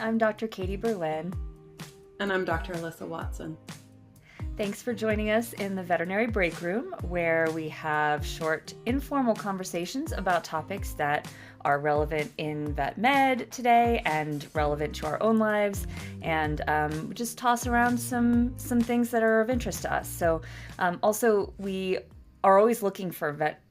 I'm Dr. Katie Berlin. And I'm Dr. Alyssa Watson. Thanks for joining us in the Veterinary Breakroom, where we have short, informal conversations about topics that are relevant in vet med today and relevant to our own lives, and we just toss around some things that are of interest to us. So also, we are always looking for vet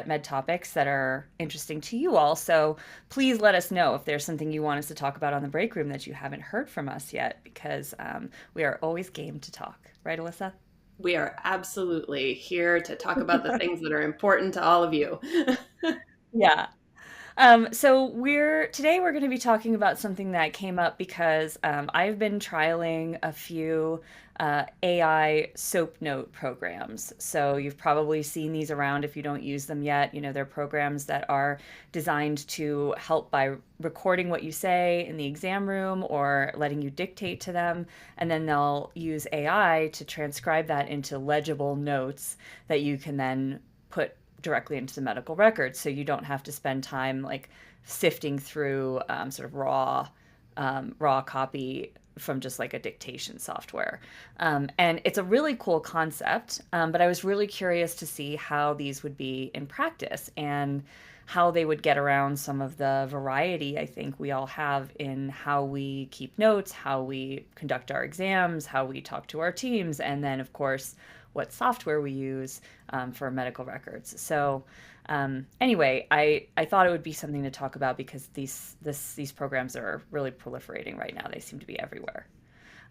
med topics that are interesting to you all. So please let us know if there's something you want us to talk about on the break room that you haven't heard from us yet, because we are always game to talk. Right, Alyssa? We are absolutely here to talk about the things that are important to all of you. Yeah. So today we're going to be talking about something that came up because I've been trialing a few AI soap note programs. So you've probably seen these around if you don't use them yet. You know, they're programs that are designed to help by recording what you say in the exam room or letting you dictate to them. And then they'll use AI to transcribe that into legible notes that you can then put directly into the medical records, so you don't have to spend time like sifting through sort of raw copy from just like a dictation software. And it's a really cool concept, but I was really curious to see how these would be in practice and how they would get around some of the variety I think we all have in how we keep notes, how we conduct our exams, how we talk to our teams, and then, of course, what software we use for medical records. So anyway, I thought it would be something to talk about because these programs are really proliferating right now. They seem to be everywhere.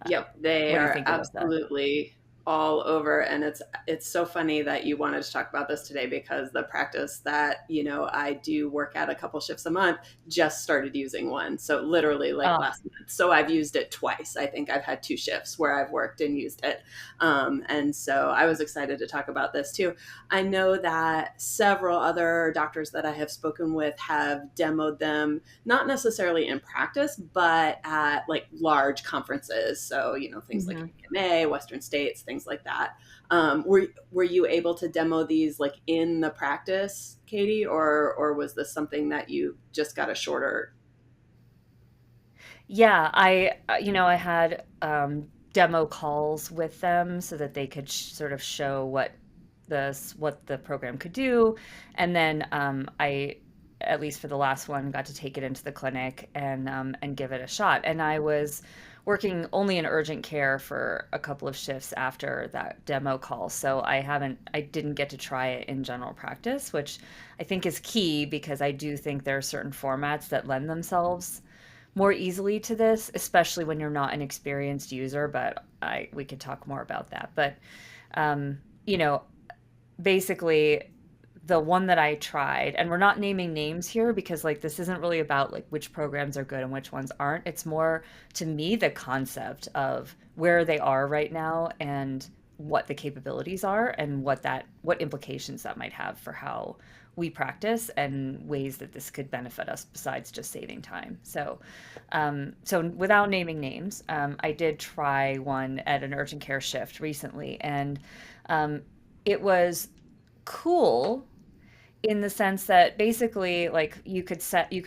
Yep, they What do you are think, Alyssa? absolutely all over, and it's so funny that you wanted to talk about this today, because the practice that I do work at a couple shifts a month just started using one, so literally like Oh, last month. So I've used it twice. I think I've had 2 shifts where I've worked and used it, and so I was excited to talk about this too. I know that several other doctors that I have spoken with have demoed them, not necessarily in practice, but at like large conferences. So, things like hmm. AMA, Western States, things like that. Were you able to demo these like in the practice, Katie, or was this something that you just got a shorter? Yeah, I had demo calls with them so that they could sort of show what the program could do, and then I, at least for the last one, got to take it into the clinic and give it a shot. And I was working only in urgent care for a couple of shifts after that demo call, so I didn't get to try it in general practice, which I think is key because I do think there are certain formats that lend themselves more easily to this, especially when you're not an experienced user. But we could talk more about that. But um, you know, basically, the one that I tried, and we're not naming names here because like this isn't really about like which programs are good and which ones aren't. It's more, to me, the concept of where they are right now and what the capabilities are and what implications that might have for how we practice and ways that this could benefit us besides just saving time. So without naming names, I did try one at an urgent care shift recently, and um, it was cool in the sense that basically like you could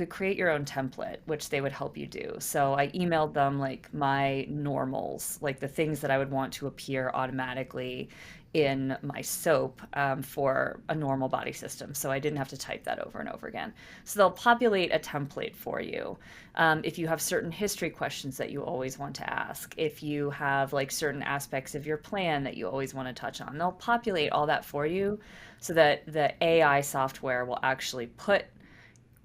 create your own template, which they would help you do. So I emailed them like my normals, like the things that I would want to appear automatically in my soap, for a normal body system, so I didn't have to type that over and over again. So they'll populate a template for you. If you have certain history questions that you always want to ask, if you have like certain aspects of your plan that you always want to touch on, they'll populate all that for you so that the AI software will actually put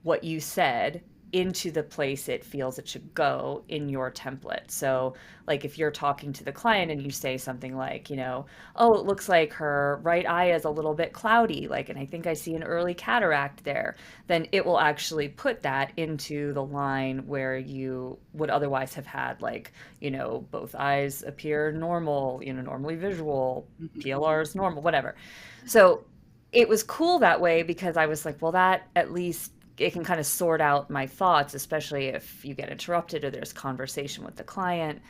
what you said into the place it feels it should go in your template. So, like if you're talking to the client and you say something like, oh, it looks like her right eye is a little bit cloudy, like, and I think I see an early cataract there, then it will actually put that into the line where you would otherwise have had, like, both eyes appear normal, normally visual, PLR is normal, whatever. So, it was cool that way because I was like, well, that at least it can kind of sort out my thoughts, especially if you get interrupted or there's conversation with the client.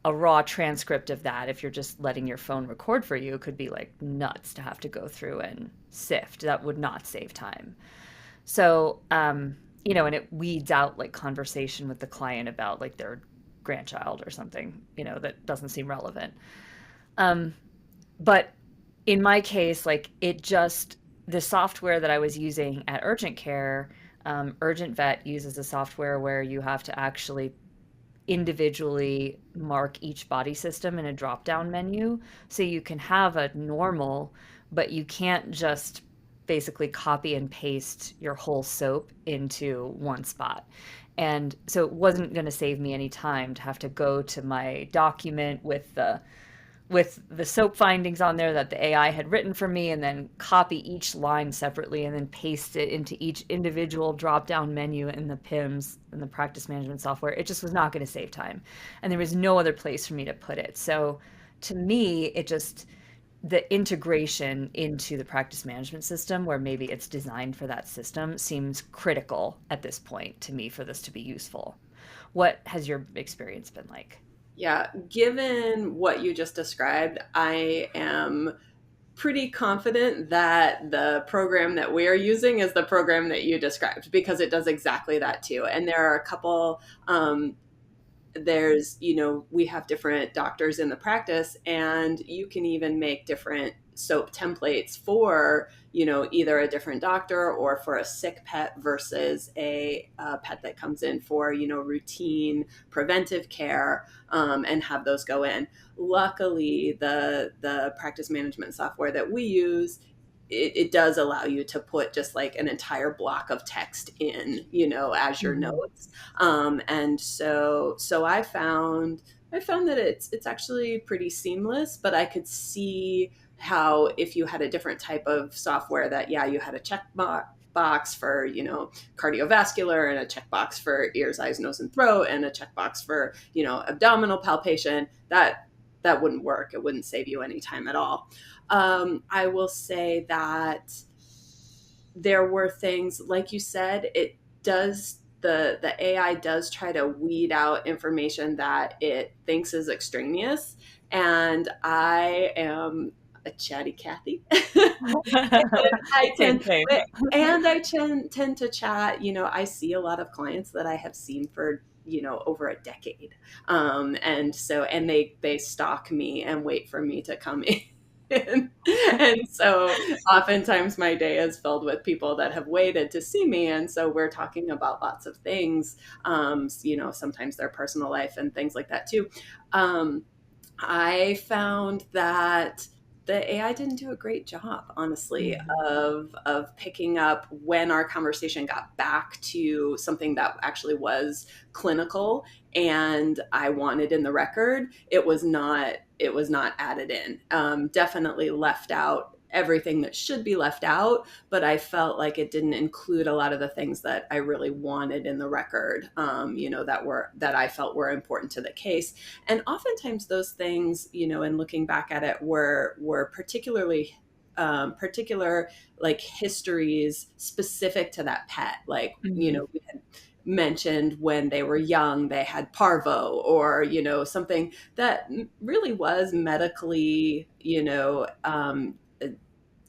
A raw transcript of that, if you're just letting your phone record for you, could be like nuts to have to go through and sift. That would not save time. So and it weeds out like conversation with the client about like their grandchild or something, that doesn't seem relevant. Um, but in my case, like the software that I was using at Urgent Care, Urgent Vet uses a software where you have to actually individually mark each body system in a drop down menu. So you can have a normal, but you can't just basically copy and paste your whole soap into one spot. And so it wasn't going to save me any time to have to go to my document with the soap findings on there that the AI had written for me and then copy each line separately and then paste it into each individual drop down menu in the PIMS and the practice management software. It just was not going to save time. And there was no other place for me to put it. So to me, the integration into the practice management system, where maybe it's designed for that system, seems critical at this point to me for this to be useful. What has your experience been like? Yeah, given what you just described, I am pretty confident that the program that we are using is the program that you described because it does exactly that too. And there are a couple there's, we have different doctors in the practice, and you can even make different soap templates for, either a different doctor or for a sick pet versus a pet that comes in for, routine preventive care, and have those go in. Luckily, the practice management software that we use, it does allow you to put just like an entire block of text in, as your Mhm. notes. And so I found that it's actually pretty seamless, but I could see how if you had a different type of software that, yeah, you had a check box for, cardiovascular, and a checkbox for ears, eyes, nose, and throat, and a checkbox for, abdominal palpation, that wouldn't work. It wouldn't save you any time at all. I will say that there were things like you said, it does the AI does try to weed out information that it thinks is extraneous, and I am a chatty Cathy. I Same, tend same. and I tend to chat. I see a lot of clients that I have seen for, over a decade, and they stalk me and wait for me to come in. And so oftentimes my day is filled with people that have waited to see me, and so we're talking about lots of things, sometimes their personal life and things like that too. I found that the AI didn't do a great job, honestly, Mhm. of picking up when our conversation got back to something that actually was clinical and I wanted in the record. It was not added in. Definitely left out everything that should be left out, but I felt like it didn't include a lot of the things that I really wanted in the record, that I felt were important to the case. And oftentimes those things, in looking back at it, were particularly particular, like, histories specific to that pet. Like, Mhm. we had mentioned when they were young they had parvo, or something that really was medically,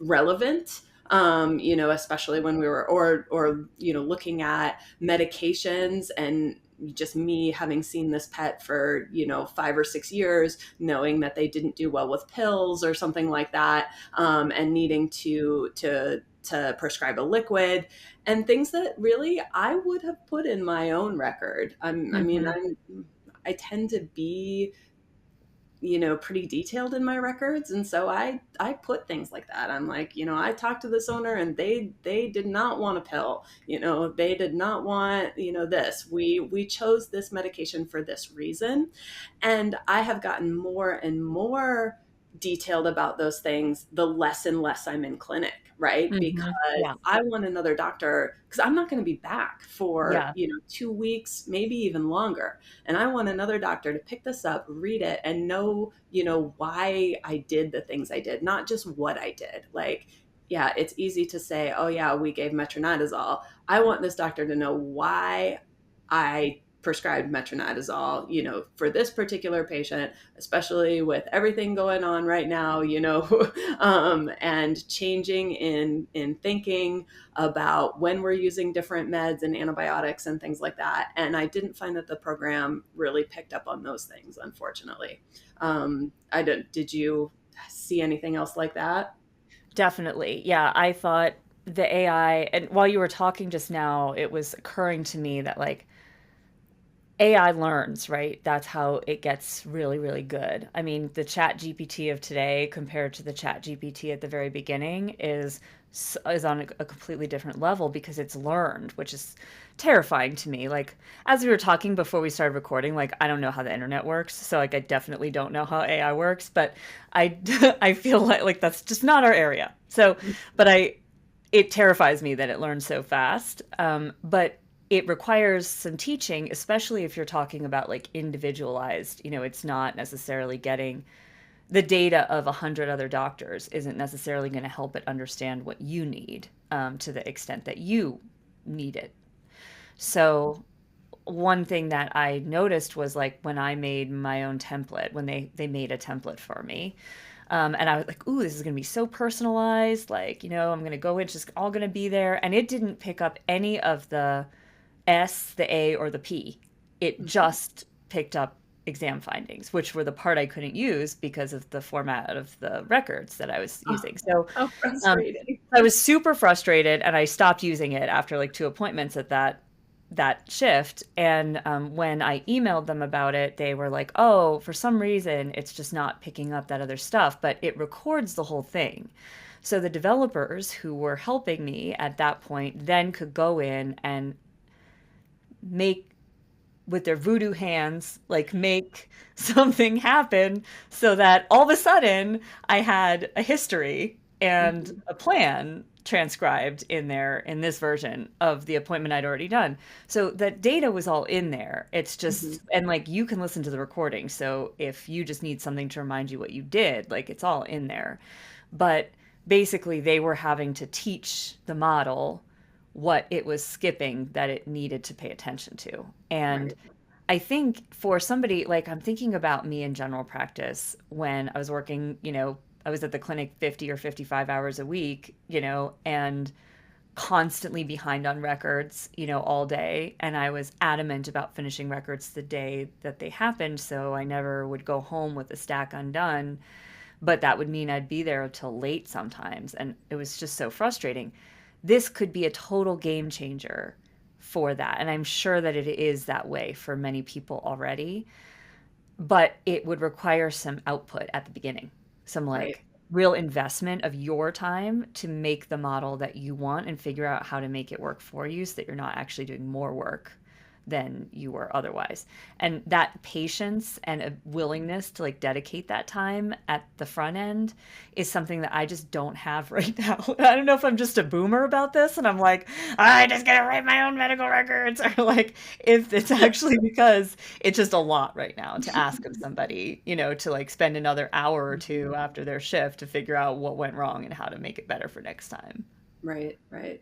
relevant, especially when we were, or looking at medications, and just me having seen this pet for 5 or 6 years, knowing that they didn't do well with pills or something like that, and needing to prescribe a liquid, and things that really I would have put in my own record. I mean, Mhm. I tend to be, pretty detailed in my records. And so I put things like that. I'm like, I talked to this owner, and they did not want a pill. They did not want, this. We chose this medication for this reason. And I have gotten more and more detailed about those things the less and less I'm in clinic, right? Because Mhm. Yeah. I want another doctor, because I'm not going to be back for, Yeah. 2 weeks, maybe even longer. And I want another doctor to pick this up, read it, and know, why I did the things I did, not just what I did. Like, yeah, it's easy to say, oh yeah, we gave metronidazole. I want this doctor to know why I prescribed metronidazole, for this particular patient, especially with everything going on right now, and changing in thinking about when we're using different meds and antibiotics and things like that. And I didn't find that the program really picked up on those things, unfortunately. Did you see anything else like that? Definitely. Yeah, I thought the AI, and while you were talking just now, it was occurring to me that like AI learns, right? That's how it gets really, really good. I mean, the Chat GPT of today compared to the Chat GPT at the very beginning is on a completely different level because it's learned, which is terrifying to me. Like as we were talking before we started recording, like I don't know how the internet works, so like I definitely don't know how AI works, but I I feel like that's just not our area. So, but I it terrifies me that it learns so fast. But it requires some teaching, especially if you're talking about like individualized, it's not necessarily getting the data of 100 other doctors isn't necessarily going to help it understand what you need to the extent that you need it. So one thing that I noticed was like when I made my own template, when they made a template for me, and I was like, ooh, this is going to be so personalized. Like, I'm going to go, it's just all going to be there. And it didn't pick up any of the S, the A, or the P. It just picked up exam findings, which were the part I couldn't use because of the format of the records that I was Oh, using. So how um, frustrating. I was super frustrated, and I stopped using it after like two appointments at that shift. And when I emailed them about it, they were like, "Oh, for some reason, it's just not picking up that other stuff, but it records the whole thing." So the developers who were helping me at that point then could go in and make with their voodoo hands, like make something happen so that all of a sudden I had a history and Mhm. a plan transcribed in there in this version of the appointment I'd already done. So that data was all in there. It's Mhm. just, and like you can listen to the recording. So if you just need something to remind you what you did, like it's all in there. But basically, they were having to teach the model what it was skipping that it needed to pay attention to. And Right. I think for somebody like I'm thinking about me in general practice when I was working, I was at the clinic 50 or 55 hours a week, and constantly behind on records, all day. And I was adamant about finishing records the day that they happened. So I never would go home with a stack undone, but that would mean I'd be there till late sometimes. And it was just so frustrating. This could be a total game changer for that. And I'm sure that it is that way for many people already, but it would require some output at the beginning, some Right. like real investment of your time to make the model that you want and figure out how to make it work for you so that you're not actually doing more work than you were otherwise. And that patience and a willingness to like dedicate that time at the front end is something that I just don't have right now. I don't know if I'm just a boomer about this and I'm like, I just gotta write my own medical records, or like if it's actually because it's just a lot right now to ask of somebody, to like spend another hour or two after their shift to figure out what went wrong and how to make it better for next time. Right. Right.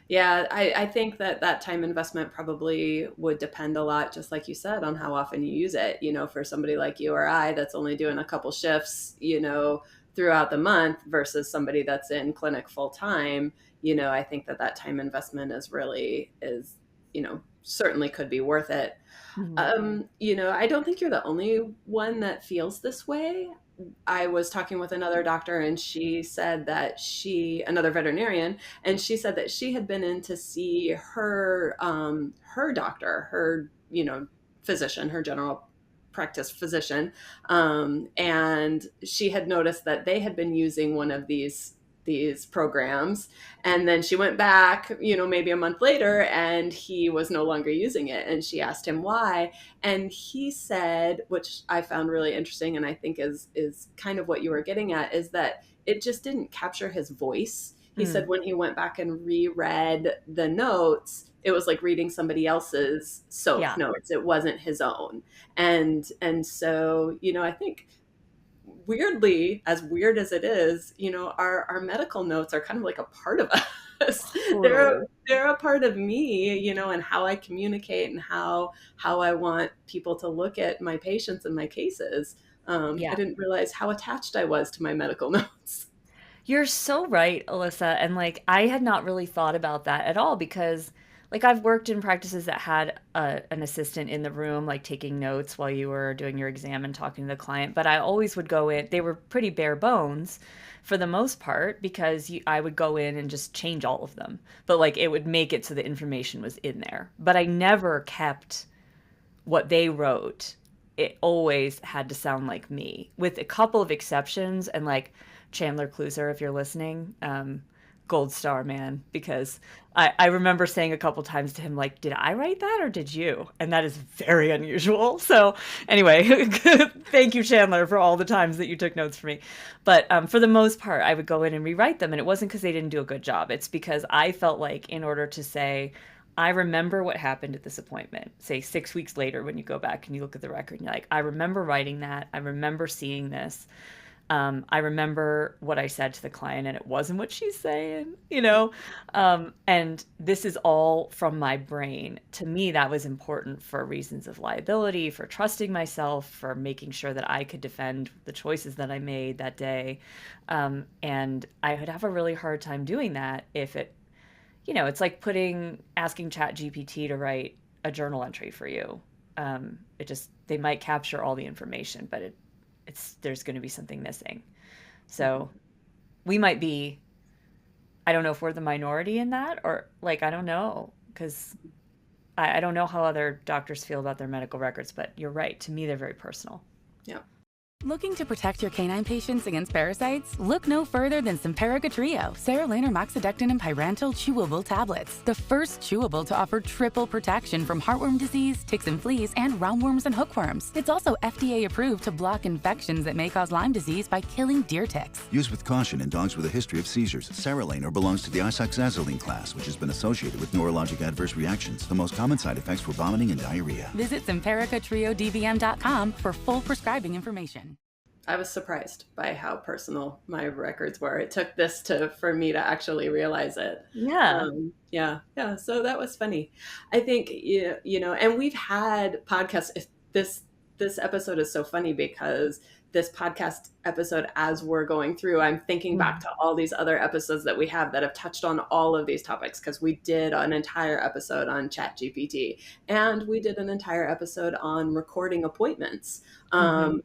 Yeah, I think that that time investment probably would depend a lot, just like you said, on how often you use it. For somebody like you or I that's only doing a couple shifts, throughout the month versus somebody that's in clinic full time, I think that that time investment is certainly could be worth it. Mhm. I don't think you're the only one that feels this way. I was talking with another doctor and she said that another veterinarian, and she said that she had been in to see her doctor, her, physician, her general practice physician. And she had noticed that they had been using one of these programs, and then she went back, maybe a month later, and he was no longer using it, and she asked him why, and he said, which I found really interesting, and I think is kind of what you were getting at, is that it just didn't capture his voice. He said Mm. when he went back and reread the notes, it was like reading somebody else's soap Yeah. notes. It wasn't his own. And so, I think weirdly, as weird as it is, our medical notes are kind of like a part of us. they're Totally. they're a part of me, and how I communicate and how I want people to look at my patients and my cases. I Yeah. didn't realize how attached I was to my medical notes. You're so right, Alyssa. And like, I had not really thought about that at all because, like, I've worked in practices that had an assistant in the room, like taking notes while you were doing your exam and talking to the client. But I always would go in, they were pretty bare bones for the most part because I would go in and just change all of them. But like, it would make it so the information was in there. But I never kept what they wrote. It always had to sound like me, with a couple of exceptions. And like Chandler Cluser, if you're listening, gold star, man, because I remember saying a couple times to him, like, did I write that or did you? And that is very unusual. So, anyway, thank you, Chandler, for all the times that you took notes for me. But for the most part, I would go in and rewrite them. And it wasn't because they didn't do a good job, it's because I felt like, in order to say, I remember what happened at this appointment, say 6 weeks later, when you go back and you look at the record and you're like, I remember writing that. I remember seeing this. I remember what I said to the client and it wasn't what she's saying, you know? And this is all from my brain. To me, that was important for reasons of liability, for trusting myself, for making sure that I could defend the choices that I made that day. And I would have a really hard time doing that if it's like asking Chat GPT to write a journal entry for you. They might capture all the information, but there's going to be something missing. So we might be, I don't know if we're the minority in that, or like, I don't know, because I don't know how other doctors feel about their medical records, but you're right. To me, they're very personal. Yeah. Looking to protect your canine patients against parasites? Look no further than Simparica Trio, Serraline Moxidectin and Pyrantel chewable tablets. The first chewable to offer triple protection from heartworm disease, ticks and fleas, and roundworms and hookworms. It's also FDA approved to block infections that may cause Lyme disease by killing deer ticks. Use with caution in dogs with a history of seizures. Serraline belongs to the isoxazoline class, which has been associated with neurologic adverse reactions. The most common side effects were vomiting and diarrhea. Visit SimparicaTrioDVM.com for full prescribing information. I was surprised by how personal my records were. It took this for me to actually realize it. Yeah. Yeah. So that was funny. I think and we've had podcasts. This episode is so funny because this podcast episode, as we're going through, I'm thinking back to all these other episodes that we have that have touched on all of these topics, because we did an entire episode on ChatGPT and we did an entire episode on recording appointments, and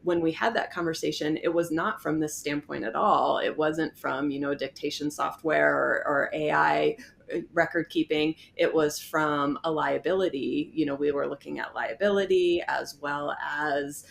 when we had that conversation, it was not from this standpoint at all. It wasn't from, dictation software or AI record keeping. It was from a liability. We were looking at liability as well as,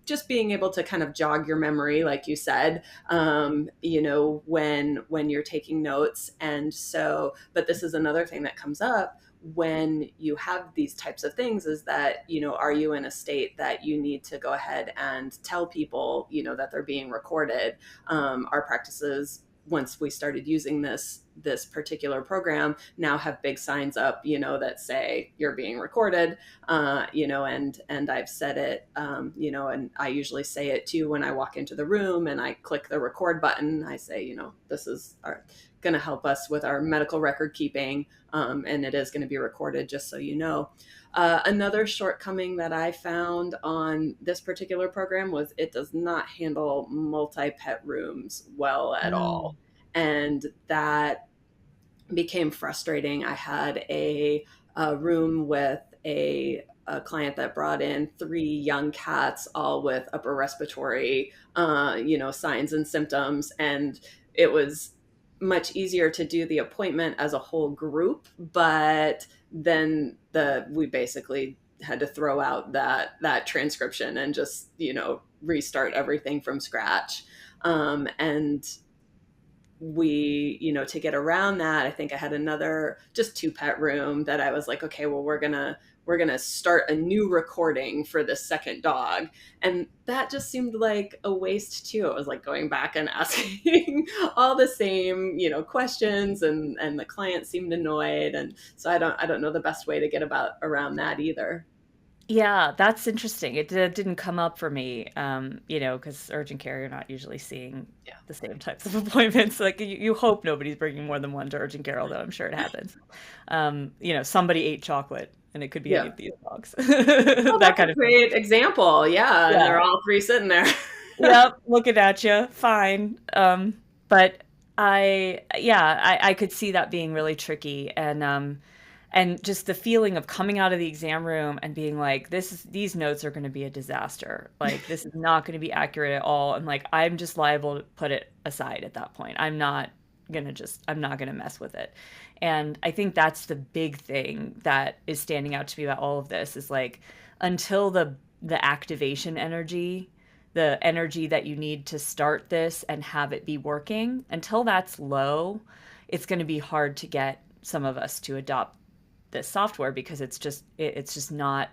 just being able to kind of jog your memory, like you said, when you're taking notes. And so, but this is another thing that comes up when you have these types of things, is that, are you in a state that you need to go ahead and tell people, that they're being recorded? Our practices, once we started using this particular program, now have big signs up, that say you're being recorded, and I've said it, and I usually say it too when I walk into the room and I click the record button. I say, this is going to help us with our medical record keeping, and it is going to be recorded, just so you know. Another shortcoming that I found on this particular program was it does not handle multi-pet rooms well at all. And that became frustrating. I had a room with a client that brought in 3 young cats, all with upper respiratory, signs and symptoms. And it was much easier to do the appointment as a whole group, but then we basically had to throw out that transcription and just, restart everything from scratch. And we, to get around that, I think I had another just 2-pet room that I was like, okay, well, we're gonna start a new recording for the second dog. And that just seemed like a waste too. It was like going back and asking all the same, questions, and the client seemed annoyed. And so I don't know the best way to get around that either. Yeah, that's interesting. It didn't come up for me, because urgent care, you're not usually seeing Yeah. the same types of appointments. Like you hope nobody's bringing more than one to urgent care, although I'm sure it happens. Somebody ate chocolate, and it could be any Yeah. of these dogs. Oh, That that's kind a of thing. great example. Yeah. And Yeah. they're all three sitting there. Yep, looking at you. Fine. But I could see that being really tricky, and just the feeling of coming out of the exam room and being like, these notes are going to be a disaster. Like, this is not going to be accurate at all. And like, I'm just liable to put it aside at that point. I'm not gonna mess with it. And I think that's the big thing that is standing out to me about all of this is like, until the activation energy, the energy that you need to start this and have it be working, until that's low, it's going to be hard to get some of us to adopt this software because it's just not,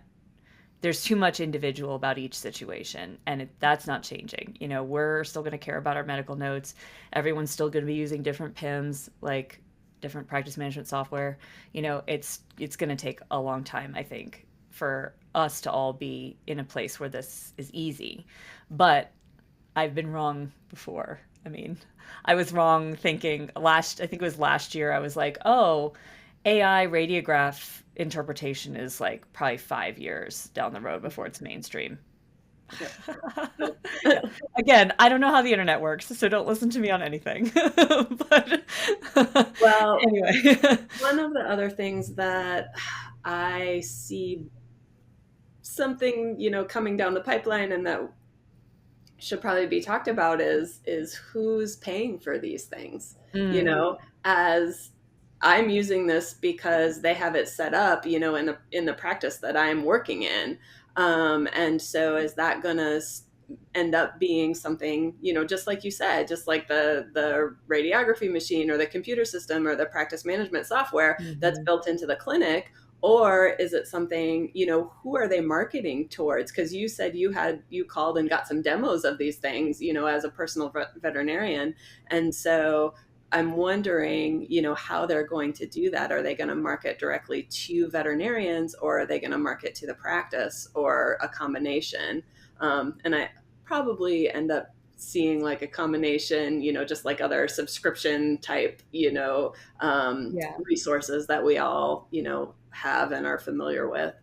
there's too much individual about each situation, and that's not changing. We're still going to care about our medical notes. Everyone's still going to be using different PIMs, like different practice management software. It's going to take a long time, I think, for us to all be in a place where this is easy. But I've been wrong before. I mean, I was wrong thinking I think it was last year, I was like, oh, AI radiograph interpretation is like probably 5 years down the road before it's mainstream. Yeah. Yeah. Again, I don't know how the internet works, so don't listen to me on anything. But Well, anyway. one of the other things that I see something, coming down the pipeline and that should probably be talked about is who's paying for these things. Mm, As I'm using this because they have it set up, in the practice that I'm working in. And so is that gonna end up being something, just like you said, just like the radiography machine or the computer system or the practice management software that's mhm. built into the clinic? Or is it something, who are they marketing towards? Because you said you called and got some demos of these things, as a personal veterinarian. And so I'm wondering, how they're going to do that. Are they going to market directly to veterinarians, or are they going to market to the practice, or a combination? And I probably end up seeing like a combination, just like other subscription type, Yeah. resources that we all, have and are familiar with.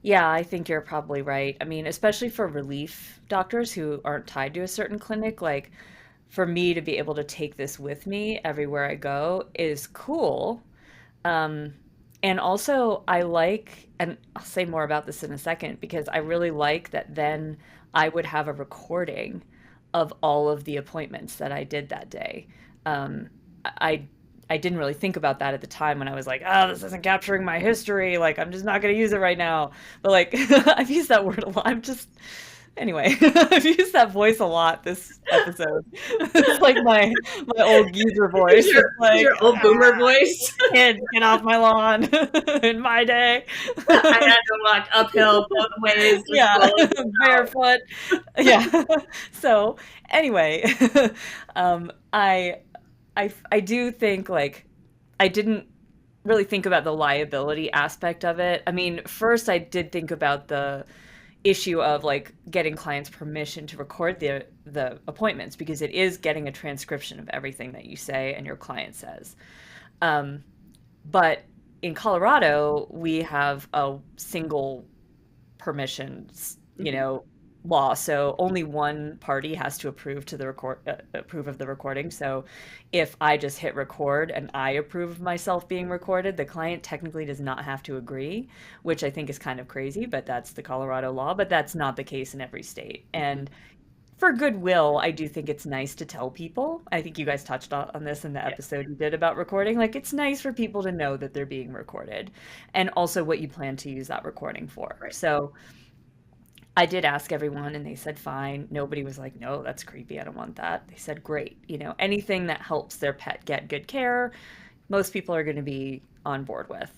Yeah, I think you're probably right. I mean, especially for relief doctors who aren't tied to a certain clinic, like for me to be able to take this with me everywhere I go is cool. Um, and also, and I'll say more about this in a second, because I really like that then I would have a recording of all of the appointments that I did that day. I I didn't really think about that at the time when I was like, oh, this isn't capturing my history. Like, I'm just not going to use it right now. But like, I've used that word a lot. Anyway, I've used that voice a lot this episode. It's like my old geezer voice. It's Is like, your old boomer voice? kids, get off my lawn in my day. I had to walk uphill both ways to Yeah, school as well. barefoot. Yeah. So anyway, I I do think like I didn't really think about the liability aspect of it. I mean, first I did think about the issue of like getting clients permission to record the appointments, because it is getting a transcription of everything that you say and your client says. Um, but in Colorado, we have a single permissions, Mhm. law. So only one party has to approve of the recording. So if I just hit record and I approve of myself being recorded, the client technically does not have to agree, which I think is kind of crazy, but that's the Colorado law, but that's not the case in every state. And for goodwill, I do think it's nice to tell people. I think you guys touched on this in the Yeah, episode you did about recording. Like, it's nice for people to know that they're being recorded and also what you plan to use that recording for. right. So I did ask everyone and they said fine. Nobody was like, no, that's creepy. I don't want that. They said, great. Anything that helps their pet get good care, most people are going to be on board with.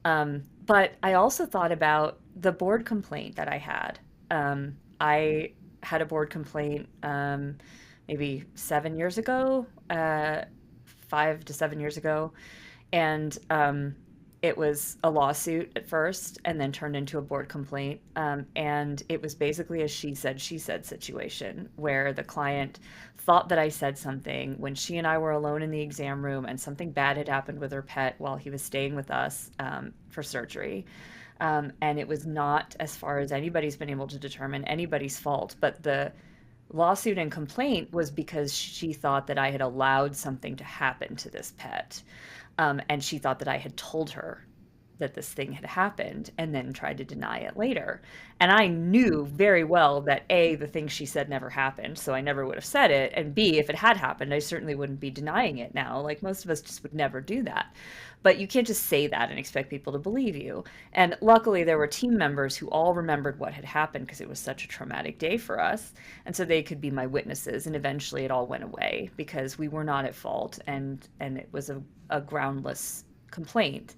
But I also thought about the board complaint that I had. I had a board complaint maybe 7 years ago, 5 to 7 years ago. And it was a lawsuit at first and then turned into a board complaint. And it was basically a she said situation where the client thought that I said something when she and I were alone in the exam room and something bad had happened with her pet while he was staying with us for surgery. And it was not, as far as anybody's been able to determine, anybody's fault. But the lawsuit and complaint was because she thought that I had allowed something to happen to this pet. And she thought that I had told her that this thing had happened and then tried to deny it later. And I knew very well that A, the thing she said never happened, so I never would have said it. And B, if it had happened, I certainly wouldn't be denying it now. Like most of us just would never do that. But you can't just say that and expect people to believe you. And luckily, there were team members who all remembered what had happened because it was such a traumatic day for us. And so they could be my witnesses. And eventually it all went away because we were not at fault and it was a groundless complaint.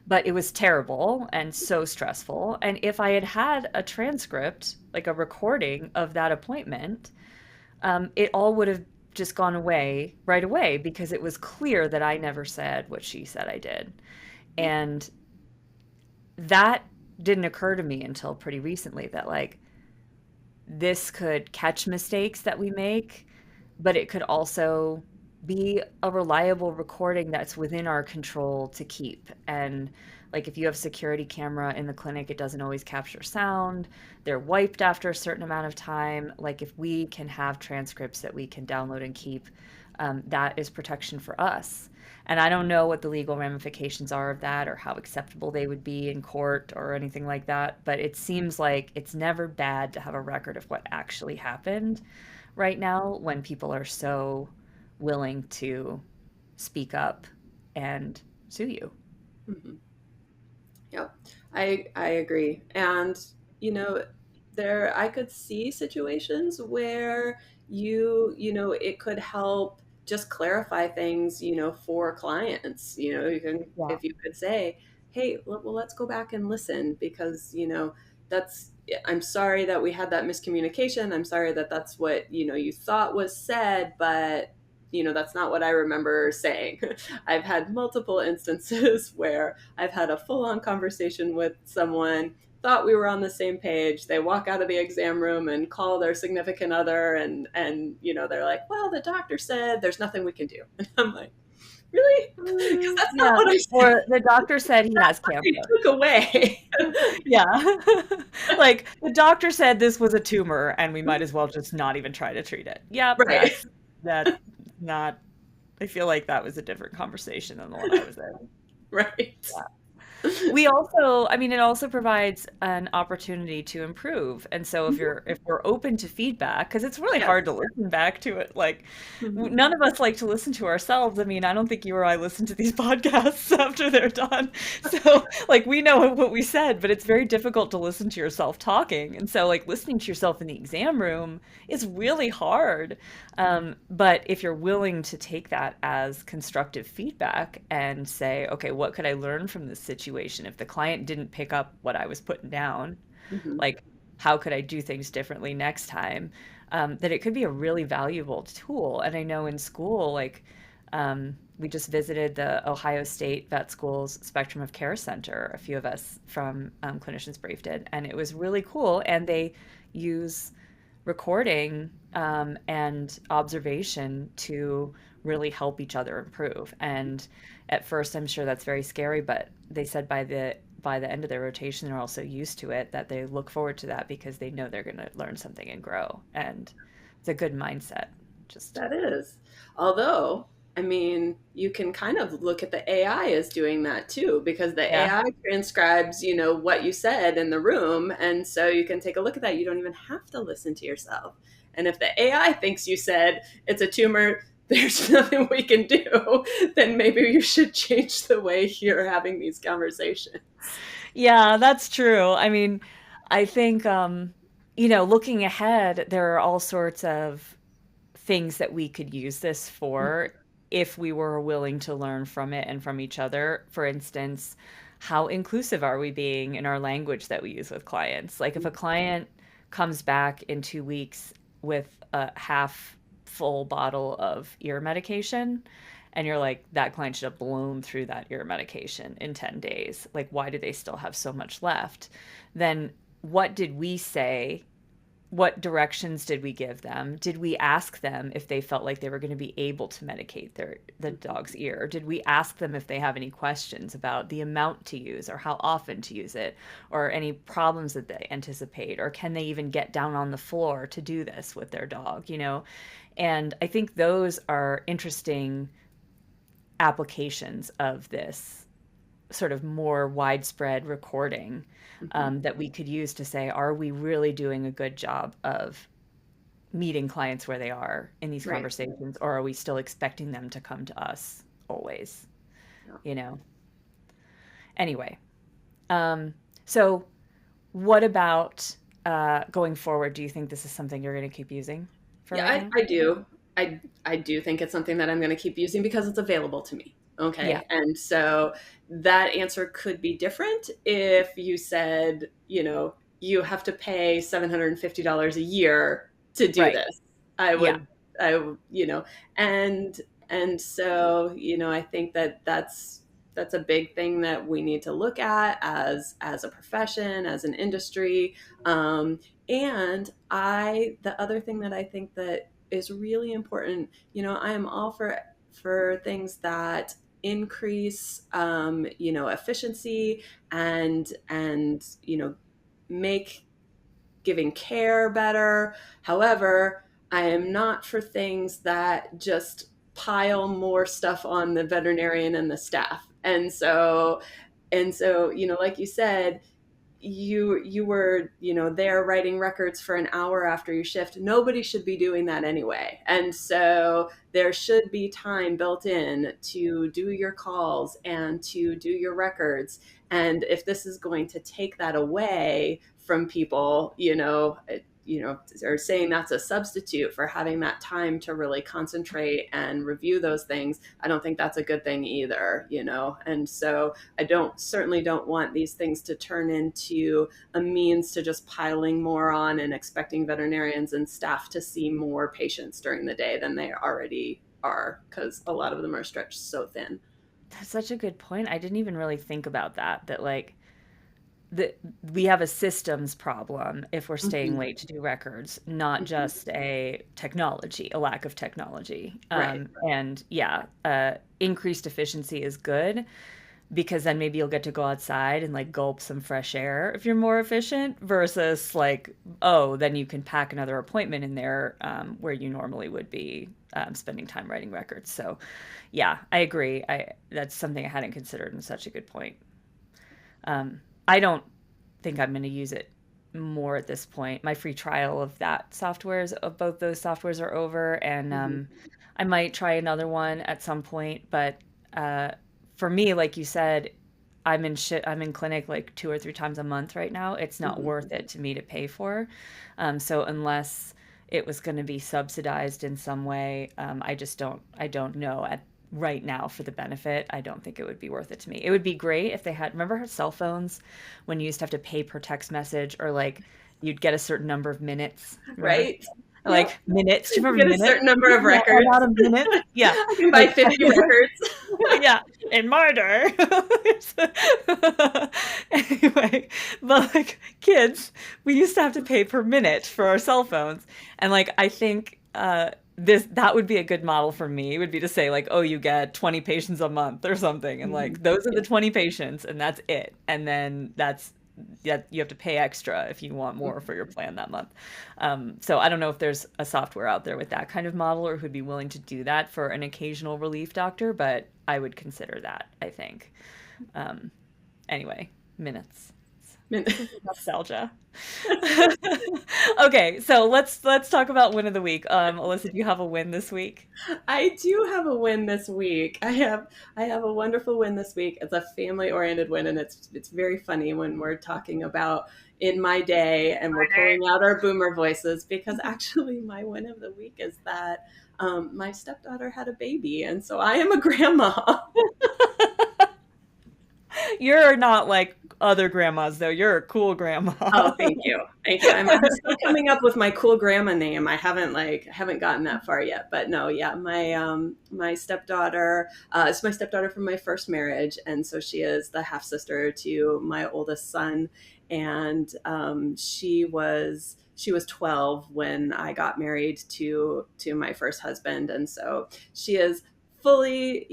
But it was terrible and so stressful. And if I had had a transcript, like a recording of that appointment, it all would have just gone away right away because it was clear that I never said what she said I did. And that didn't occur to me until pretty recently, that like this could catch mistakes that we make, but it could also be a reliable recording that's within our control to keep. And like if you have security camera in the clinic, it doesn't always capture sound. They're wiped after a certain amount of time. Like if we can have transcripts that we can download and keep, that is protection for us. And I don't know what the legal ramifications are of that or how acceptable they would be in court or anything like that, but it seems like it's never bad to have a record of what actually happened right now when people are so willing to speak up and sue you. Mm-hmm. Yeah, I agree. And there I could see situations where it could help just clarify things, for clients. You can, Yeah. if you could say, hey, well, let's go back and listen because, that's I'm sorry that we had that miscommunication. I'm sorry that that's what, you thought was said, but that's not what I remember saying. I've had multiple instances where I've had a full-on conversation with someone, thought we were on the same page. They walk out of the exam room and call their significant other, and they're like, "Well, the doctor said there's nothing we can do." And I'm like, "Really? Because that's not Yeah. what I said. Or the doctor said he has They cancer. took away." Yeah. Like the doctor said this was a tumor and we might as well just not even try to treat it. Yep, Right. that's not, I feel like that was a different conversation than the one I was in. Right. We also, I mean, it also provides an opportunity to improve. And so if we're open to feedback, because it's really Yeah. hard to listen back to it. Like Mhm. none of us like to listen to ourselves. I mean, I don't think you or I listen to these podcasts after they're done. So like we know what we said, but it's very difficult to listen to yourself talking. And so like listening to yourself in the exam room is really hard. But if you're willing to take that as constructive feedback and say, okay, what could I learn from this situation? If the client didn't pick up what I was putting down, Mhm. like how could I do things differently next time? That it could be a really valuable tool. And I know in school, like we just visited the Ohio State Vet School's Spectrum of Care Center, a few of us from Clinicians Brief did, and it was really cool. And they use recording and observation to really help each other improve. And at first, I'm sure that's very scary, but they said by the end of their rotation, they're also used to it, that they look forward to that because they know they're going to learn something and grow. And it's a good mindset. Just That is. Although, I mean, you can kind of look at the AI as doing that too, because the yeah, AI transcribes, what you said in the room. And so you can take a look at that. You don't even have to listen to yourself. And if the AI thinks you said it's a tumor, there's nothing we can do, then maybe you should change the way you're having these conversations. yeah, that's true. I mean, I think looking ahead, there are all sorts of things that we could use this for if we were willing to learn from it and from each other. For instance, how inclusive are we being in our language that we use with clients? Like if a client comes back in 2 weeks with a half full bottle of ear medication and you're like, that client should have blown through that ear medication in 10 days. Like, why do they still have so much left? Then what did we say? What directions did we give them? Did we ask them if they felt like they were going to be able to medicate the dog's ear? Did we ask them if they have any questions about the amount to use or how often to use it, or any problems that they anticipate, or can they even get down on the floor to do this with their dog, you know? And I think those are interesting applications of this sort of more widespread recording that we could use to say, are we really doing a good job of meeting clients where they are in these conversations, or are we still expecting them to come to us always? You know? Anyway, so what about going forward? Do you think this is something you're going to keep using for right now? I do. I do think it's something that I'm going to keep using because it's available to me. Okay. Yeah. And so that answer could be different if you said, you know, you have to pay $750 a year to do this. You know, and so, you know, I think that that's a big thing that we need to look at as a profession, as an industry. And the other thing that I think that is really important, you know, I am all for things that increase, you know, efficiency and, you know, make giving care better. However, I am not for things that just pile more stuff on the veterinarian and the staff. And so, you know, like you said, you were, you know, there writing records for an hour after your shift. Nobody should be doing that anyway. And so there should be time built in to do your calls and to do your records. And if this is going to take that away from people, you know, or saying that's a substitute for having that time to really concentrate and review those things, I don't think that's a good thing either, you know? And so I certainly don't want these things to turn into a means to just piling more on and expecting veterinarians and staff to see more patients during the day than they already are, because a lot of them are stretched so thin. That's such a good point. I didn't even really think about that like, we have a systems problem if we're staying late to do records, not just a lack of technology. And yeah, increased efficiency is good, because then maybe you'll get to go outside and like gulp some fresh air if you're more efficient, versus like, oh, then you can pack another appointment in there where you normally would be spending time writing records. So yeah, I agree. That's something I hadn't considered, and such a good point. I don't think I'm going to use it more at this point. My free trial of both those softwares are over, and I might try another one at some point. But for me, like you said, I'm in clinic like 2 or 3 times a month right now. It's not worth it to me to pay for. So unless it was going to be subsidized in some way, I don't know right now for the benefit. I don't think it would be worth it to me. It would be great if they had, remember her cell phones when you used to have to pay per text message, or like you'd get a certain number of minutes, right? Like minutes. Do you remember get a certain number of records? About a minute. Yeah. I can buy 50 records. Yeah. In murder. Anyway, but like kids, we used to have to pay per minute for our cell phones. And like, I think, that would be a good model for me. It would be to say like, oh, you get 20 patients a month or something. And like, those are the 20 patients and that's it. And then you have to pay extra if you want more for your plan that month. So I don't know if there's a software out there with that kind of model, or who'd be willing to do that for an occasional relief doctor, but I would consider that, I think. Anyway, minutes. Nostalgia. Okay, so let's talk about win of the week. Alyssa, do you have a win this week? I do have a win this week. I have a wonderful win this week. It's a family-oriented win, and it's very funny when we're talking about in my day and we're pulling out our boomer voices, because actually my win of the week is that my stepdaughter had a baby, and so I am a grandma. You're not like other grandmas, though. You're a cool grandma. Oh, thank you. Thank you. I'm still coming up with my cool grandma name. I haven't gotten that far yet, but no, yeah, my stepdaughter is my stepdaughter from my first marriage, and so she is the half sister to my oldest son, and she was 12 when I got married to my first husband, and so she is fully,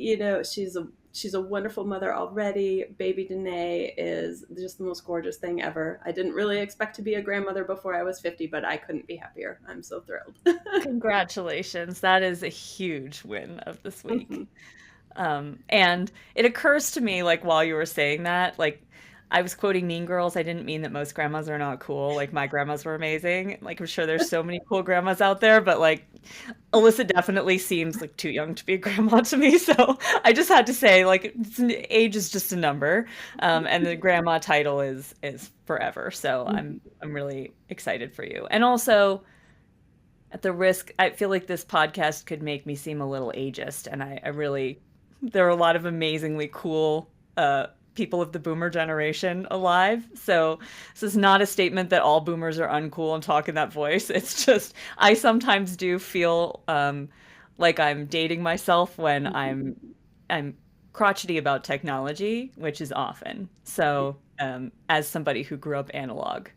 she's a wonderful mother already. Baby Danae is just the most gorgeous thing ever. I didn't really expect to be a grandmother before I was 50, but I couldn't be happier. I'm so thrilled. Congratulations. That is a huge win of this week. Mm-hmm. And it occurs to me, like, while you were saying that, like, I was quoting Mean Girls. I didn't mean that most grandmas are not cool. Like, my grandmas were amazing. Like, I'm sure there's so many cool grandmas out there, but like, Alyssa definitely seems like too young to be a grandma to me. So I just had to say, like, age is just a number, and the grandma title is forever. So I'm really excited for you. And also, at the risk, I feel like this podcast could make me seem a little ageist, and I really, there are a lot of amazingly cool people of the boomer generation alive. So this is not a statement that all boomers are uncool and talk in that voice. It's just, I sometimes do feel like I'm dating myself when I'm crotchety about technology, which is often. So as somebody who grew up analog,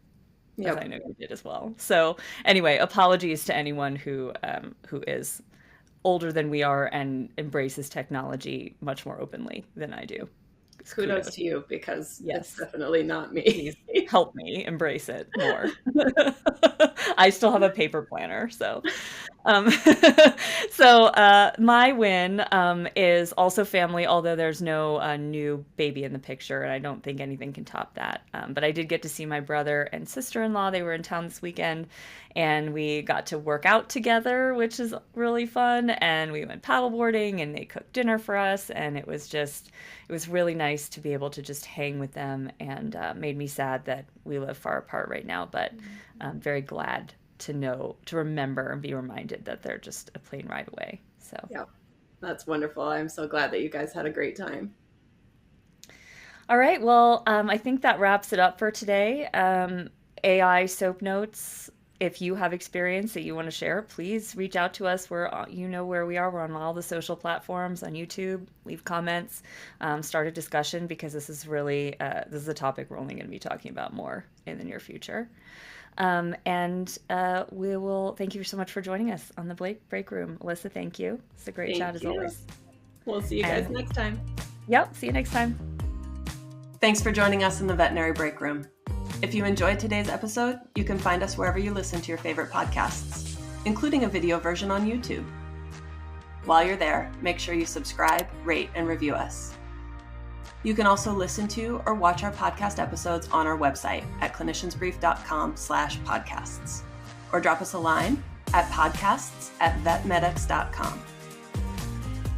as I know you did as well. So anyway, apologies to anyone who is older than we are and embraces technology much more openly than I do. Kudos to you, because yes, it's definitely not me. Please help me embrace it more. I still have a paper planner, so my win is also family, although there's no new baby in the picture, and I don't think anything can top that. But I did get to see my brother and sister-in-law. They were in town this weekend, and we got to work out together, which is really fun. And we went paddleboarding, and they cooked dinner for us, and it was really nice to be able to just hang with them, and made me sad that we live far apart right now, but I'm very glad to remember and be reminded that they're just a plane ride away. So yeah, that's wonderful. I'm so glad that you guys had a great time. All right, well, I think that wraps it up for today. AI soap notes. If you have experience that you want to share, please reach out to us. You know where we are. We're on all the social platforms, on YouTube. Leave comments, start a discussion, because this is really this is a topic we're only going to be talking about more in the near future. And we will thank you so much for joining us on the Break Room. Alyssa, thank you. It's a great chat as always. We'll see you guys next time. Yep, see you next time. Thanks for joining us in the Veterinary Break Room. If you enjoyed today's episode, you can find us wherever you listen to your favorite podcasts, including a video version on YouTube. While you're there, make sure you subscribe, rate, and review us. You can also listen to or watch our podcast episodes on our website at cliniciansbrief.com/podcasts, or drop us a line at podcasts@vetmedics.com.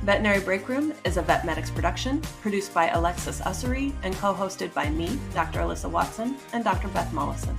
Veterinary Breakroom is a VetMedics production produced by Alexis Ussery and co-hosted by me, Dr. Alyssa Watson, and Dr. Beth Mollison.